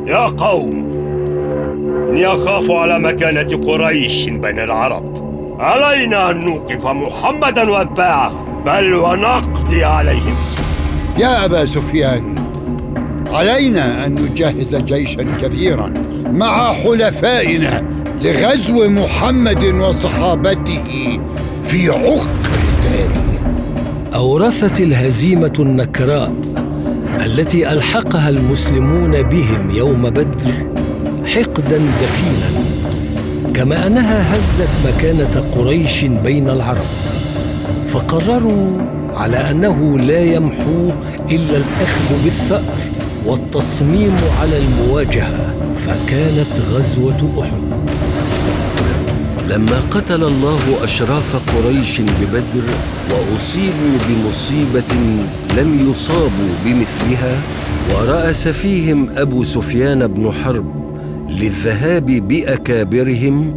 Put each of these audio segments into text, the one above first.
يا قوم، إني أخاف على مكانة قريش بين العرب. علينا أن نوقف محمدا وأتباعه، بل ونقضي عليهم. يا أبا سفيان، علينا أن نجهز جيشا كبيرا مع حلفائنا لغزو محمد وصحابته في عقر داره. أورثت الهزيمة النكراء التي ألحقها المسلمون بهم يوم بدر حقدا دفينا، كما أنها هزت مكانة قريش بين العرب، فقرروا على أنه لا يمحوه إلا الأخذ بالثأر والتصميم على المواجهة، فكانت غزوة أحد. لما قتل الله أشراف قريش ببدر وأصيبوا بمصيبة لم يصابوا بمثلها، ورأس فيهم أبو سفيان بن حرب للذهاب بأكابرهم،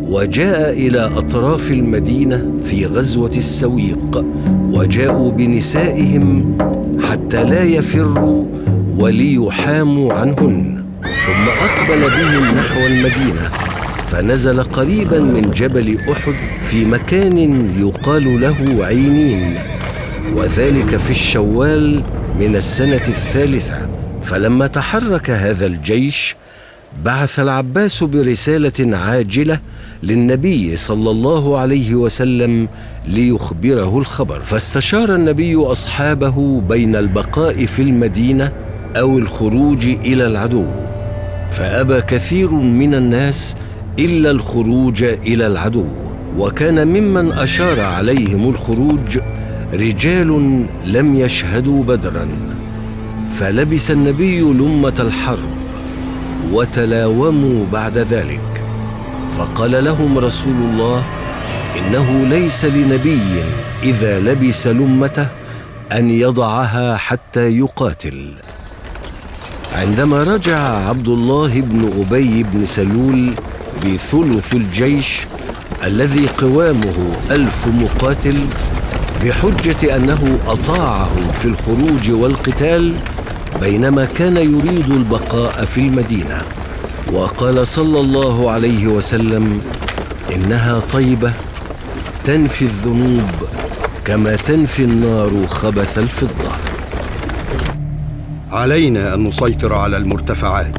وجاء إلى أطراف المدينة في غزوة السويق، وجاءوا بنسائهم حتى لا يفروا وليحاموا عنهن، ثم أقبل بهم نحو المدينة، فنزل قريبا من جبل أحد في مكان يقال له عينين، وذلك في الشوال من السنة الثالثة. فلما تحرك هذا الجيش بعث العباس برسالة عاجلة للنبي صلى الله عليه وسلم ليخبره الخبر، فاستشار النبي أصحابه بين البقاء في المدينة أو الخروج إلى العدو، فأبى كثير من الناس إلا الخروج إلى العدو، وكان ممن أشار عليهم الخروج رجال لم يشهدوا بدرا، فلبس النبي لمة الحرب وتلاوموا بعد ذلك، فقال لهم رسول الله: إنه ليس لنبي إذا لبس لمته أن يضعها حتى يقاتل. عندما رجع عبد الله بن أبي بن سلول بثلث الجيش الذي قوامه 1000 مقاتل بحجة أنه أطاعهم في الخروج والقتال، بينما كان يريد البقاء في المدينة، وقال صلى الله عليه وسلم: إنها طيبة تنفي الذنوب كما تنفي النار خبث الفضة. علينا أن نسيطر على المرتفعات،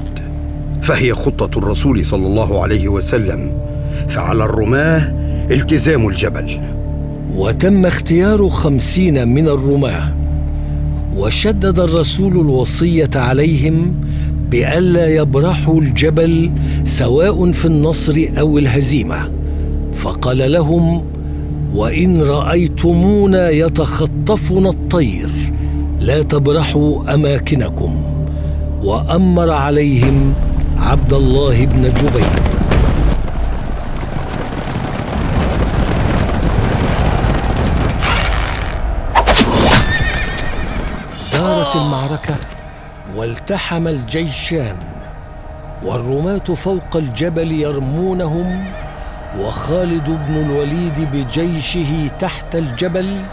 فهي خطة الرسول صلى الله عليه وسلم، فعلى الرماة التزام الجبل. وتم اختيار 50 من الرماة، وشدد الرسول الوصية عليهم بألا يبرحوا الجبل سواء في النصر أو الهزيمة، فقال لهم: وإن رأيتمونا يتخطفنا الطير لا تبرحوا أماكنكم. وأمر عليهم عبد الله بن جبير. دارت المعركة والتحم الجيشان، والرماة فوق الجبل يرمونهم، وخالد بن الوليد بجيشه تحت الجبل،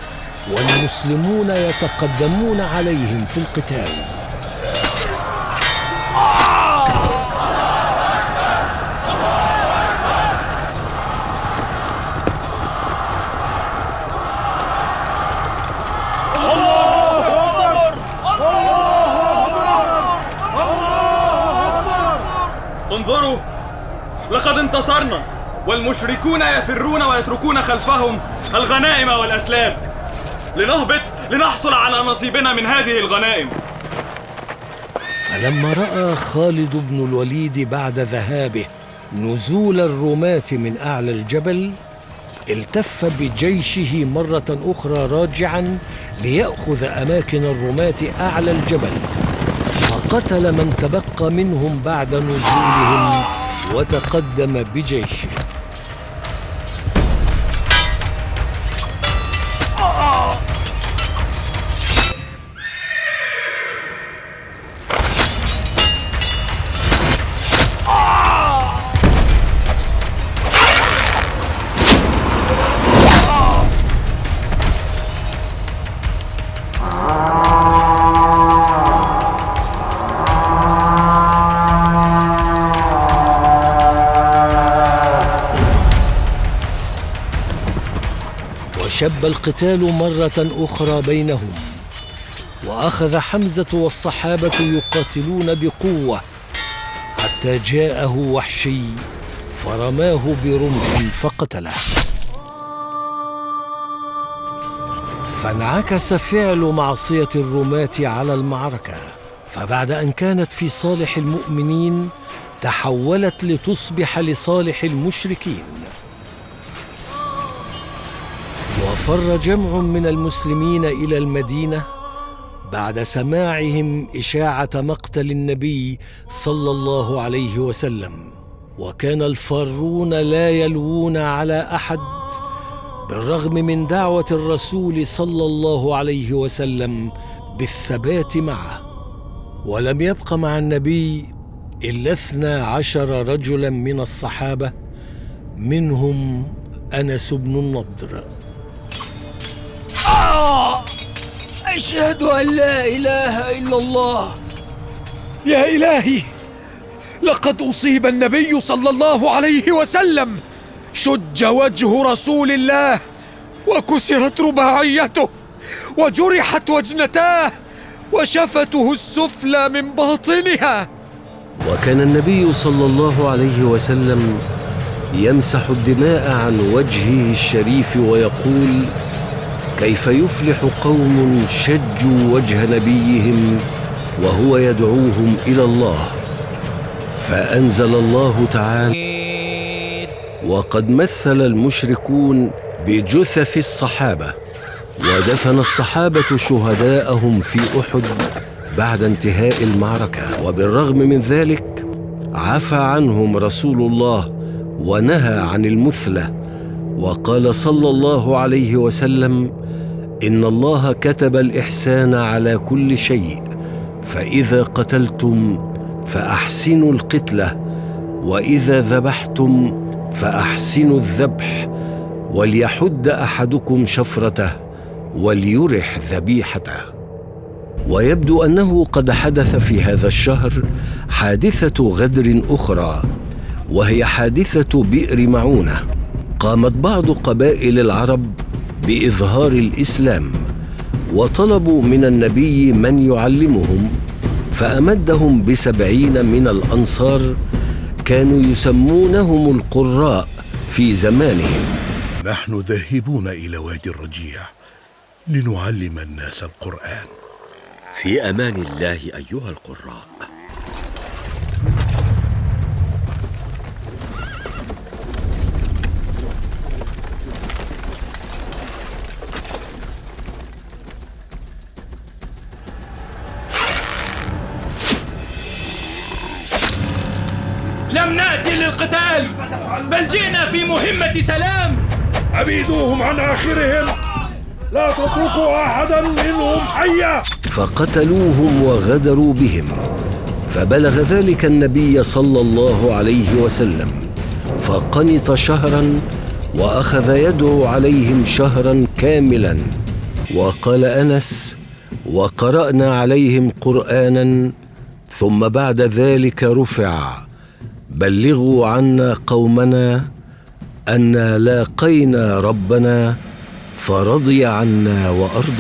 والمسلمون يتقدمون عليهم في القتال. انظروا، لقد انتصرنا، والمشركون يفرون ويتركون خلفهم الغنائم والأسلام. لنهبط لنحصل على نصيبنا من هذه الغنائم. فلما رأى خالد بن الوليد بعد ذهابه نزول الرماة من أعلى الجبل، التف بجيشه مرة أخرى راجعا ليأخذ أماكن الرماة أعلى الجبل، فقتل من تبقى منهم بعد نزولهم وتقدم بجيشه. شب القتال مرة أخرى بينهم، وأخذ حمزة والصحابة يقاتلون بقوة حتى جاءه وحشي فرماه برمح فقتله. فانعكس فعل معصية الرماة على المعركة، فبعد أن كانت في صالح المؤمنين تحولت لتصبح لصالح المشركين. وفر جمع من المسلمين إلى المدينة بعد سماعهم إشاعة مقتل النبي صلى الله عليه وسلم، وكان الفارون لا يلوون على أحد بالرغم من دعوة الرسول صلى الله عليه وسلم بالثبات معه. ولم يبق مع النبي إلا 12 رجلا من الصحابة، منهم أنس بن النضر. أشهد أن لا إله إلا الله. يا إلهي، لقد أصيب النبي صلى الله عليه وسلم، شج وجه رسول الله، وكسرت رباعيته، وجرحت وجنتاه، وشفته السفلى من باطنها. وكان النبي صلى الله عليه وسلم يمسح الدماء عن وجهه الشريف ويقول: كيف يفلح قوم شجوا وجه نبيهم وهو يدعوهم إلى الله؟ فأنزل الله تعالى: وقد مثل المشركون بجثث الصحابة، ودفن الصحابة شهداءهم في أحد بعد انتهاء المعركة، وبالرغم من ذلك عفى عنهم رسول الله ونهى عن المثلة، وقال صلى الله عليه وسلم: إن الله كتب الإحسان على كل شيء، فإذا قتلتم فأحسنوا القتلة، وإذا ذبحتم فأحسنوا الذبح، وليحد أحدكم شفرته وليرح ذبيحته. ويبدو أنه قد حدث في هذا الشهر حادثة غدر أخرى، وهي حادثة بئر معونة. قامت بعض قبائل العرب بإظهار الإسلام، وطلبوا من النبي من يعلمهم، فأمدهم ب70 من الأنصار كانوا يسمونهم القراء في زمانهم. نحن ذاهبون إلى وادي الرجيع لنعلم الناس القرآن. في أمان الله أيها القراء. لم نأتي للقتال، بل جئنا في مهمة سلام. أبيدوهم عن آخرهم، لا تتركوا أحدا منهم حيا. فقتلوهم وغدروا بهم، فبلغ ذلك النبي صلى الله عليه وسلم، فقنط شهرا وأخذ يدعو عليهم شهرا كاملا. وقال أنس: وقرأنا عليهم قرآنا ثم بعد ذلك رفع: بلغوا عنا قومنا أنا لاقينا ربنا فرضي عنا وأرضى.